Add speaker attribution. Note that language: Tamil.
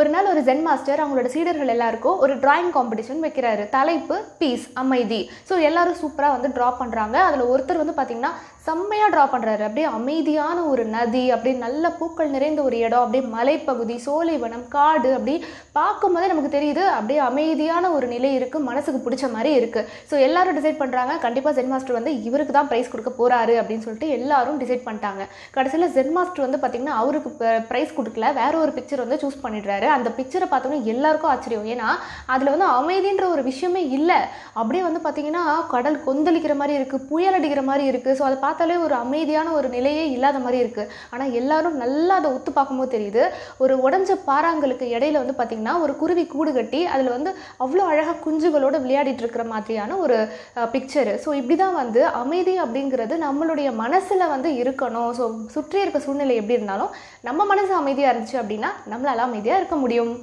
Speaker 1: ஒரு நாள் ஒரு ஜென் மாஸ்டர் அவங்களோட சீடர்கள் எல்லாருக்கும் ஒரு டிராயிங் காம்படிஷன் வைக்கிறாரு. தலைப்பு பீஸ், அமைதி. ஸோ எல்லாரும் சூப்பராக வந்து ட்ரா பண்ணுறாங்க. அதில் ஒருத்தர் வந்து பார்த்திங்கன்னா செம்மையாக ட்ரா பண்ணுறாரு. அப்படியே அமைதியான ஒரு நதி, அப்படியே நல்ல பூக்கள் நிறைந்த ஒரு இடம், அப்படியே மலைப்பகுதி, சோலைவனம், காடு, அப்படி பார்க்கும்போதே நமக்கு தெரியுது அப்படியே அமைதியான ஒரு நிலை இருக்குது, மனசுக்கு பிடிச்ச மாதிரி இருக்குது. ஸோ எல்லாரும் டிசைட் பண்ணுறாங்க கண்டிப்பாக ஜென் மாஸ்டர் வந்து இவருக்கு தான் ப்ரைஸ் கொடுக்க போகிறாரு அப்படின்னு சொல்லிட்டு எல்லாரும் டிசைட் பண்ணிட்டாங்க. கடைசியில் ஜென் மாஸ்டர் வந்து பார்த்திங்கன்னா அவருக்கு ப்ரைஸ் கொடுக்கல, வேற ஒரு பிக்சர் வந்து சூஸ் பண்ணிடுறாரு. அந்த பிக்சரை பார்த்தோன்னா எல்லாருக்கும் ஆச்சரியம். ஏன்னா அதில் வந்து அமைதின்ற ஒரு விஷயமே இல்லை. அப்படியே வந்து பார்த்திங்கன்னா கடல் கொந்தளிக்கிற மாதிரி இருக்குது, புயல் அடிக்கிற மாதிரி இருக்குது. ஸோ அதை பார்த்தாலே ஒரு அமைதியான ஒரு நிலையே இல்லாத மாதிரி இருக்குது. ஆனால் எல்லாரும் நல்லா அதை ஒத்து பார்க்கும்போது தெரியுது, ஒரு உடஞ்ச பாறாங்களுக்கு இடையில வந்து பார்த்திங்கன்னா ஒரு குருவி கூடு கட்டி அதில் வந்து அவ்வளோ அழகாக குஞ்சுகளோடு விளையாடிட்டு இருக்கிற மாதிரியான ஒரு பிக்சரு. ஸோ இப்படி தான் வந்து அமைதி அப்படிங்கிறது நம்மளுடைய மனசில் வந்து இருக்கணும். ஸோ சுற்றி இருக்க சூழ்நிலை எப்படி இருந்தாலும் நம்ம மனசு அமைதியாக இருந்துச்சு அப்படின்னா நம்மளால அமைதியாக இருக்க முடியும்.